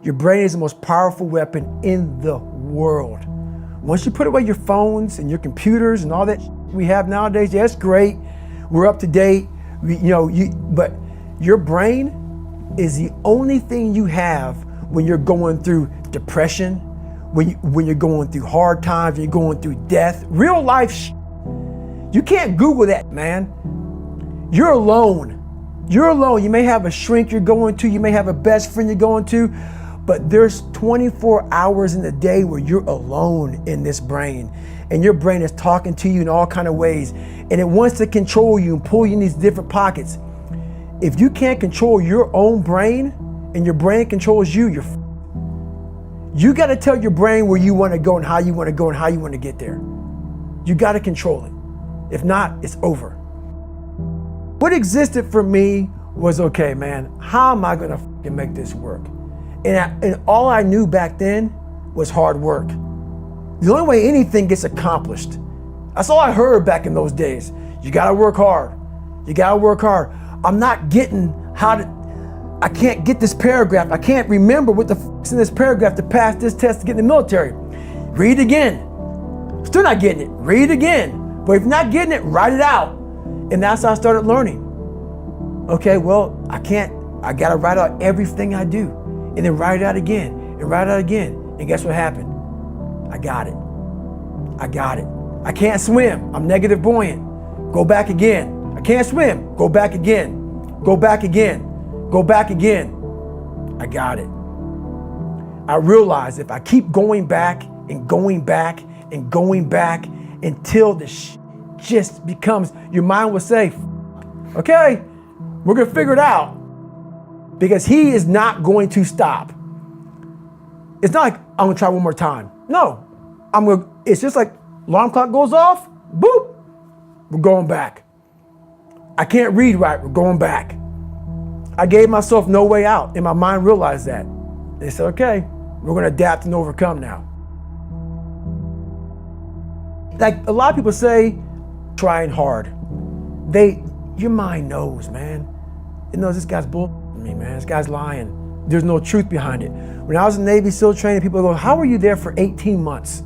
Your brain is the most powerful weapon in the world. Once you put away your phones and your computers and all that we have nowadays, yeah, it's great. We're up to date. But your brain is the only thing you have when you're going through depression, when you're going through hard times, when you're going through death, real life. You can't Google that, man. You're alone. You're alone. You may have a shrink you're going to, you may have a best friend you're going to, but there's 24 hours in the day where you're alone in this brain, and your brain is talking to you in all kinds of ways, and it wants to control you and pull you in these different pockets. If you can't control your own brain and your brain controls you, you got to tell your brain where you want to go and how you want to go and how you want to get there. You got to control it. If not, it's over. What existed for me was, okay, man, how am I going to make this work? And all I knew back then was hard work. The only way anything gets accomplished. That's all I heard back in those days. You gotta work hard. You gotta work hard. I'm not getting I can't get this paragraph. I can't remember what the f***'s in this paragraph to pass this test to get in the military. Read again. Still not getting it. Read again. But if you're not getting it, write it out. And that's how I started learning. Okay, well, I gotta write out everything I do. And then write it out again, and write it out again. And guess what happened? I got it. I got it. I can't swim. I'm negative buoyant. Go back again. I can't swim. Go back again. Go back again. Go back again. I got it. I realized if I keep going back and going back and going back until the just becomes, your mind will say, okay, we're gonna figure it out. Because he is not going to stop. It's not like I'm gonna try one more time. No, it's just like alarm clock goes off, boop, we're going back. I can't read right, we're going back. I gave myself no way out, and my mind realized that. They said, okay, we're gonna adapt and overcome now. Like a lot of people say, trying hard. Your mind knows, man. It knows this guy's bull. Me, man, this guy's lying. There's no truth behind it. When I was in Navy SEAL training, people go, how were you there for 18 months?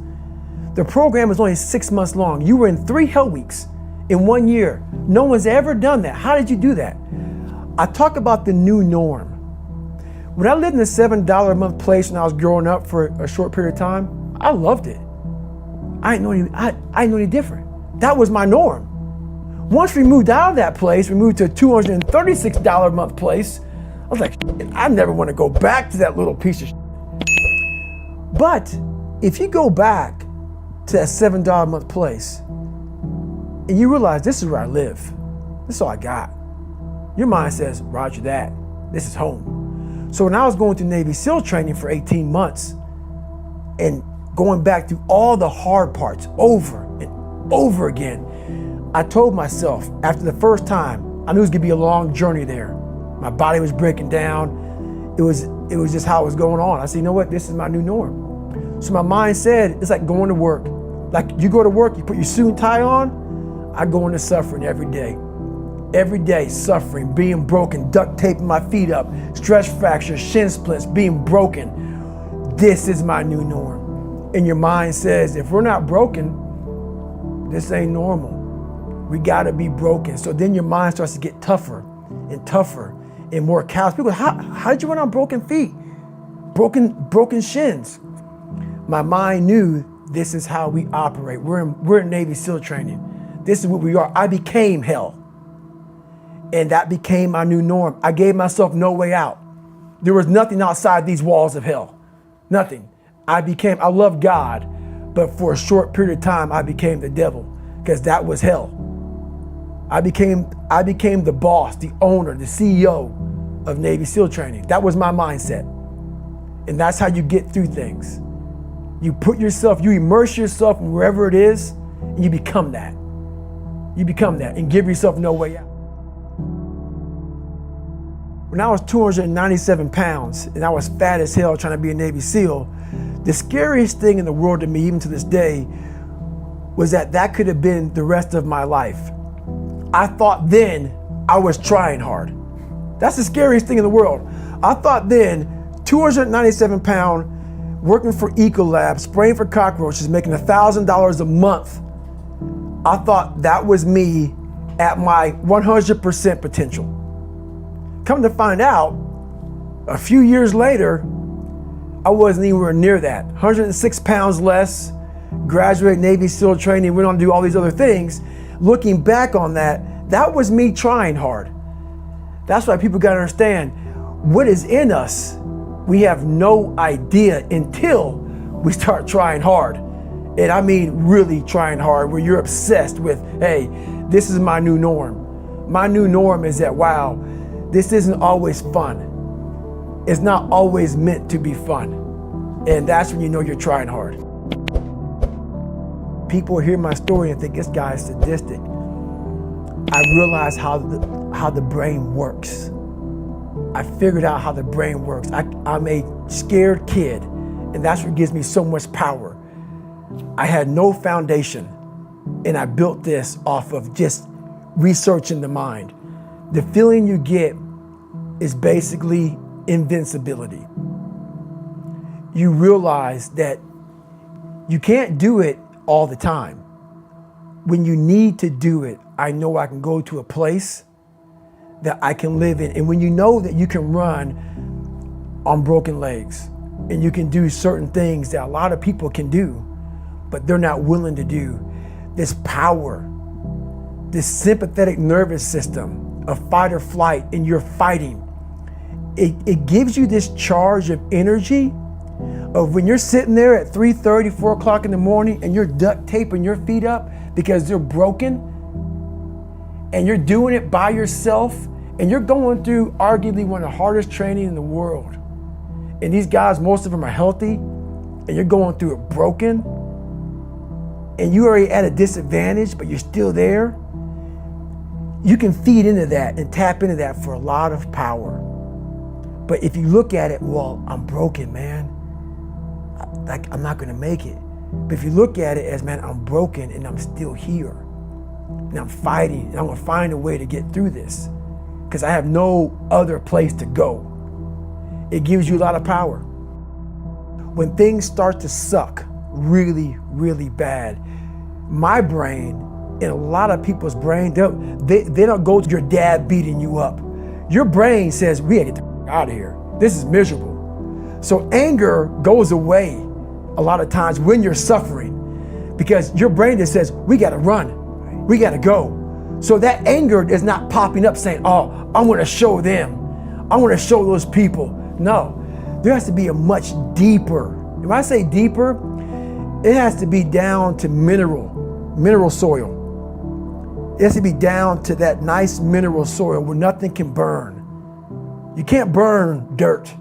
The program was only 6 months long. You were in 3 hell weeks in 1 year. No one's ever done that. How did you do that? I talk about the new norm. When I lived in a $7 a month place when I was growing up for a short period of time, I loved it. I didn't know any different. That was my norm. Once we moved out of that place, we moved to a $236 a month place. I was like, I never want to go back to that little piece of shit. But if you go back to that $7 a month place and you realize this is where I live, this is all I got, your mind says, roger that, this is home. So when I was going through Navy SEAL training for 18 months and going back through all the hard parts over and over again, I told myself after the first time, I knew it was gonna be a long journey there. My body was breaking down. It was just how it was going on. I said, you know what? This is my new norm. So my mind said, it's like going to work. Like you go to work, you put your suit and tie on. I go into suffering every day. Every day, suffering, being broken, duct taping my feet up, stress fractures, shin splits, being broken. This is my new norm. And your mind says, if we're not broken, this ain't normal. We gotta be broken. So then your mind starts to get tougher and tougher and more callous. People go, how did you run on broken feet? Broken shins. My mind knew this is how we operate. We're in Navy SEAL training. This is what we are. I became hell. And that became my new norm. I gave myself no way out. There was nothing outside these walls of hell. Nothing. I love God, but for a short period of time, I became the devil because that was hell. I became the boss, the owner, the CEO of Navy SEAL training. That was my mindset. And that's how you get through things. You immerse yourself in wherever it is, and you become that. You become that and give yourself no way out. When I was 297 pounds and I was fat as hell trying to be a Navy SEAL, the scariest thing in the world to me, even to this day, was that could have been the rest of my life. I thought then I was trying hard. That's the scariest thing in the world. I thought then 297 pound, working for Ecolab, spraying for cockroaches, making $1,000 a month. I thought that was me at my 100% potential. Come to find out, a few years later, I wasn't anywhere near that. 106 pounds less, graduated Navy SEAL training, went on to do all these other things. Looking back on that, that was me trying hard. That's why people gotta understand, what is in us, we have no idea until we start trying hard. And I mean really trying hard, where you're obsessed with, hey, this is my new norm. My new norm is that, wow, this isn't always fun. It's not always meant to be fun. And that's when you know you're trying hard. People hear my story and think this guy is sadistic. I realized how the brain works. I figured out how the brain works. I'm a scared kid, and that's what gives me so much power. I had no foundation, and I built this off of just researching the mind. The feeling you get is basically invincibility. You realize that you can't do it all the time. When you need to do it, I know I can go to a place that I can live in. And when you know that you can run on broken legs and you can do certain things that a lot of people can do, but they're not willing to do, this power, this sympathetic nervous system of fight or flight, and you're fighting, it gives you this charge of energy of when you're sitting there at 3:30, 4 o'clock in the morning and you're duct taping your feet up because they're broken, and you're doing it by yourself, and you're going through arguably one of the hardest training in the world. And these guys, most of them are healthy, and you're going through it broken, and you're already at a disadvantage, but you're still there. You can feed into that and tap into that for a lot of power. But if you look at it, well, I'm broken, man. Like, I'm not gonna make it. But if you look at it as, man, I'm broken and I'm still here, and I'm fighting, and I'm gonna find a way to get through this because I have no other place to go. It gives you a lot of power. When things start to suck really, really bad, my brain and a lot of people's brain, they don't go to your dad beating you up. Your brain says, we gotta get the out of here. This is miserable. So anger goes away a lot of times when you're suffering, because your brain just says, we gotta run, we gotta go. So that anger is not popping up saying, oh, I wanna show them, I wanna show those people. No, there has to be a much deeper, when I say deeper, it has to be down to mineral soil. It has to be down to that nice mineral soil where nothing can burn. You can't burn dirt.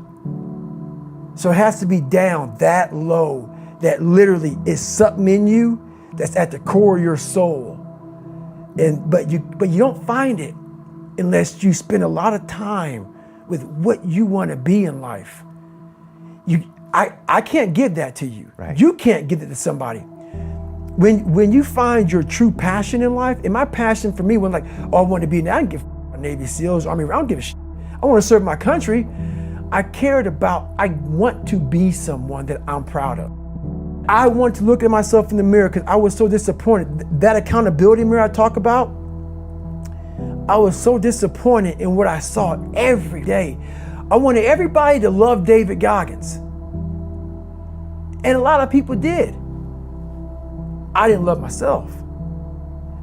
So it has to be down that low, that literally is something in you that's at the core of your soul. But you don't find it unless you spend a lot of time with what you want to be in life. I can't give that to you. Right. You can't give it to somebody. When you find your true passion in life, and my passion for me was like, oh, I want to be, I don't give a Navy SEALs, Army, I don't give a shit. I want to serve my country. I want to be someone that I'm proud of. I want to look at myself in the mirror because I was so disappointed. That accountability mirror I talk about, I was so disappointed in what I saw every day. I wanted everybody to love David Goggins. And a lot of people did. I didn't love myself.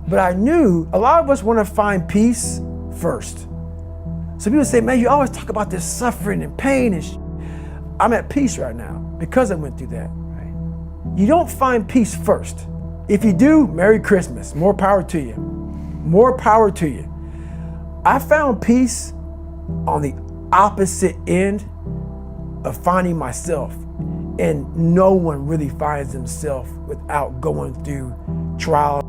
But I knew a lot of us want to find peace first. So people say, man, you always talk about this suffering and pain and I'm at peace right now because I went through that. Right? You don't find peace first. If you do, Merry Christmas. More power to you. More power to you. I found peace on the opposite end of finding myself. And no one really finds themselves without going through trials.